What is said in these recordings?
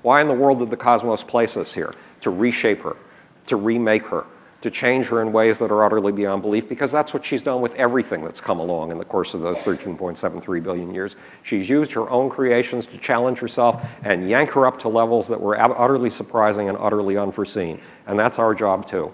Why in the world did the cosmos place us here? To reshape her, to remake her, to change her in ways that are utterly beyond belief, because that's what she's done with everything that's come along in the course of those 13.73 billion years. She's used her own creations to challenge herself and yank her up to levels that were utterly surprising and utterly unforeseen. And that's our job too.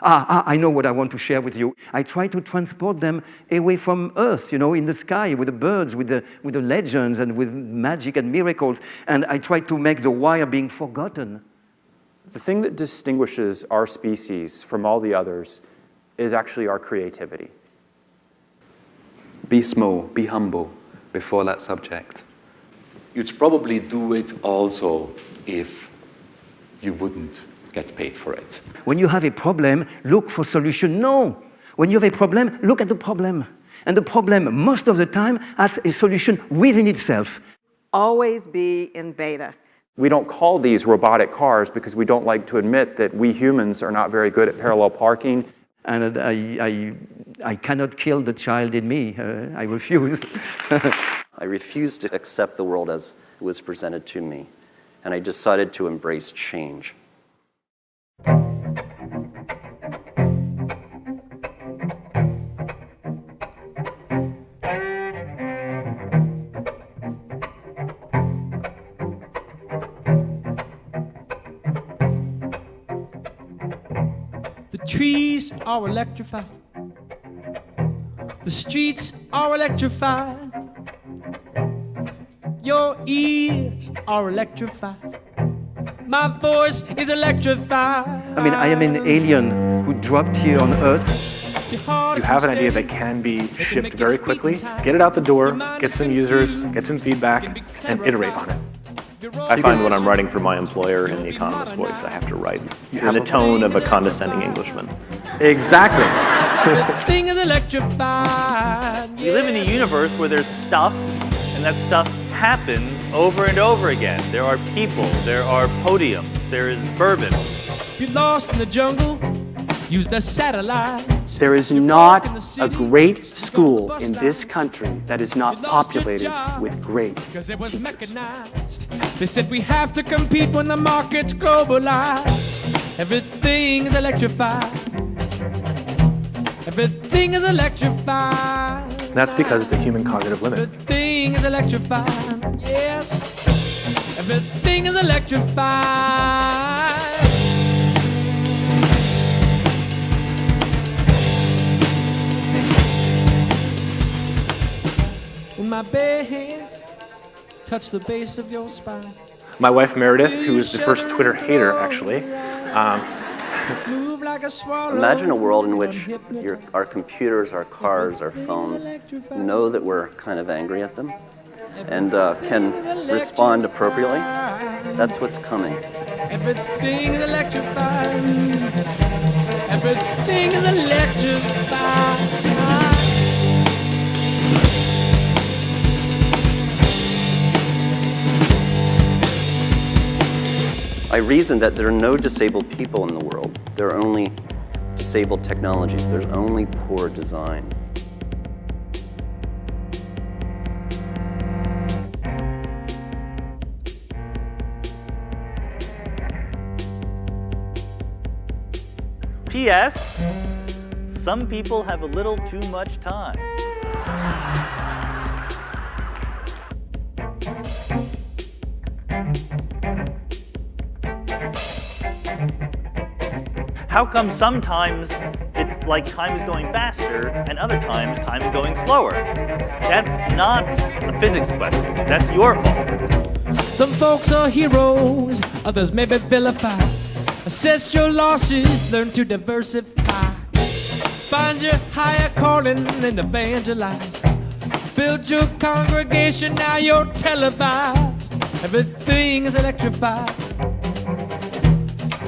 I know what I want to share with you. I try to transport them away from Earth, you know, in the sky, with the birds, with the legends, and with magic and miracles. And I try to make the why of being forgotten. The thing that distinguishes our species from all the others is actually our creativity. Be small, be humble before that subject. You'd probably do it also if you wouldn't get paid for it. When you have a problem, look for solution. No. When you have a problem, look at the problem. And the problem, most of the time, has a solution within itself. Always be in beta. We don't call these robotic cars because we don't like to admit that we humans are not very good at parallel parking. And I cannot kill the child in me. I refuse. I refused to accept the world as it was presented to me. And I decided to embrace change. The trees are electrified. The streets are electrified. Your ears are electrified. My voice is electrified. I mean, I am an alien who dropped here on Earth. You have an idea that can be shipped very quickly. Get it out the door, get some users, get some feedback, and iterate on it. I find when I'm writing for my employer in the Economist voice, I have to write in the tone of a condescending Englishman. Exactly. Thing is electrified. We live in a universe where there's stuff, and that stuff happens over and over again. There are people, there are podiums, there is bourbon. You're lost in the jungle, use the satellites. There is not a great school in this country that is not populated with great teachers. They said we have to compete when the market's globalized. Everything is electrified. Everything is electrified. That's because it's a human cognitive limit. Everything is electrified. Yes. Everything is electrified. When my bare hands touch the base of your spine. My wife Meredith, who was the first Twitter hater, actually. Imagine a world in which our computers, our cars, our phones know that we're kind of angry at them and can respond appropriately. That's what's coming. Everything is electrified. Everything is electrified. I reasoned that there are no disabled people in the world. There are only disabled technologies. There's only poor design. P.S. Some people have a little too much time. How come sometimes it's like time is going faster and other times time is going slower? That's not a physics question. That's your fault. Some folks are heroes, others may be vilified. Assess your losses, learn to diversify. Find your higher calling and evangelize. Build your congregation, now you're televised. Everything is electrified.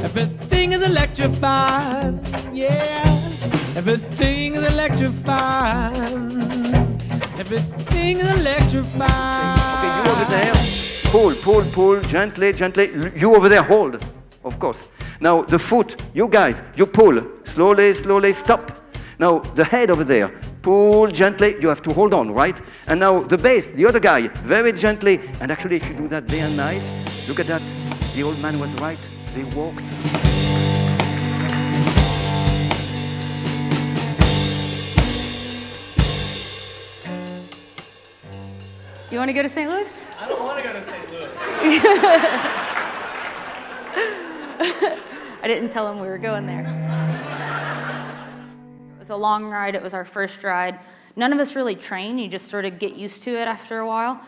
Everything is electrified, yes. Everything is electrified. Everything is electrified. Okay, you over there. Pull, pull, pull, gently, gently. You over there, hold, of course. Now, the foot, you guys, you pull. Slowly, slowly, stop. Now, the head over there, pull gently. You have to hold on, right? And now, the base, the other guy, very gently. And actually, if you do that day and night, look at that. The old man was right. They walked. You want to go to St. Louis? I don't want to go to St. Louis. I didn't tell him we were going there. It was a long ride. It was our first ride. None of us really train. You just sort of get used to it after a while.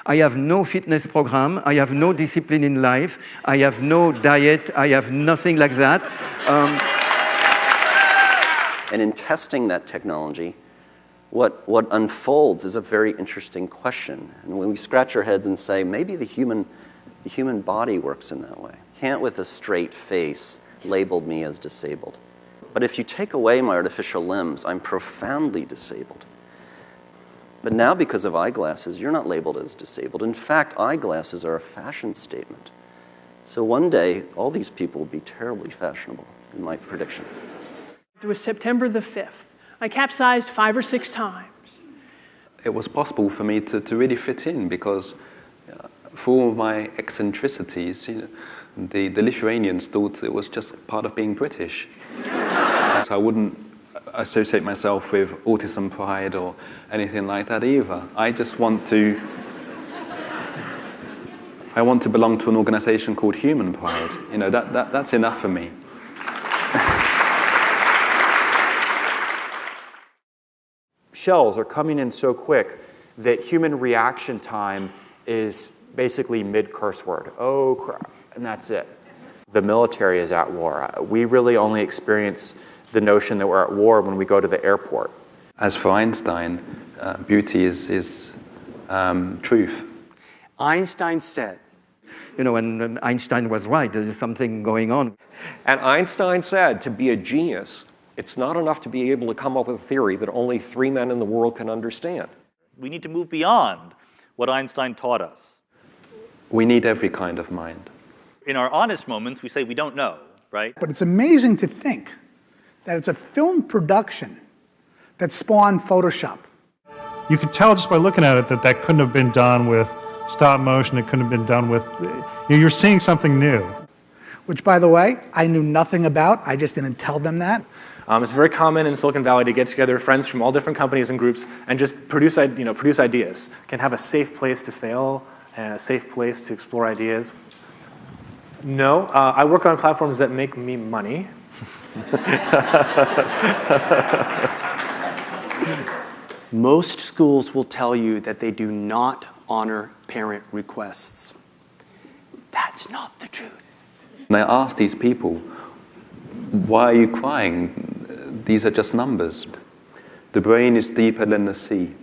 I have no fitness program. I have no discipline in life. I have no diet. I have nothing like that. And in testing that technology, what unfolds is a very interesting question. And when we scratch our heads and say, maybe the human body works in that way. Can't with a straight face labeled me as disabled. But if you take away my artificial limbs, I'm profoundly disabled. But now because of eyeglasses, you're not labeled as disabled. In fact, eyeglasses are a fashion statement. So one day, all these people will be terribly fashionable, in my prediction. It was September the 5th. I capsized 5 or 6 times. It was possible for me to really fit in because for all my eccentricities, the Lithuanians thought it was just part of being British. So I wouldn't associate myself with autism pride or anything like that either. I just want to belong to an organization called Human Pride. That's enough for me. Shells are coming in so quick that human reaction time is basically mid-curse word. Oh, crap, and that's it. The military is at war. We really only experience the notion that we're at war when we go to the airport. As for Einstein, beauty is truth. Einstein said, and Einstein was right. There is something going on. And Einstein said, to be a genius, it's not enough to be able to come up with a theory that only 3 men in the world can understand. We need to move beyond what Einstein taught us. We need every kind of mind. In our honest moments, we say we don't know, right? But it's amazing to think that it's a film production that spawned Photoshop. You could tell just by looking at it that couldn't have been done with stop motion. It couldn't have been done with, you're seeing something new. Which, by the way, I knew nothing about. I just didn't tell them that. It's very common in Silicon Valley to get together friends from all different companies and groups and just produce ideas. Can have a safe place to fail and a safe place to explore ideas. No, I work on platforms that make me money. most schools will tell you that they do not honor parent requests. That's not the truth. And I asked these people, why are you crying? These are just numbers. The brain is deeper than the sea.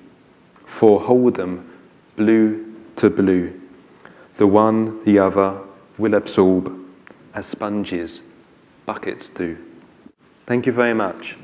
For hold them blue to blue. The one, the other will absorb as sponges, buckets do. Thank you very much.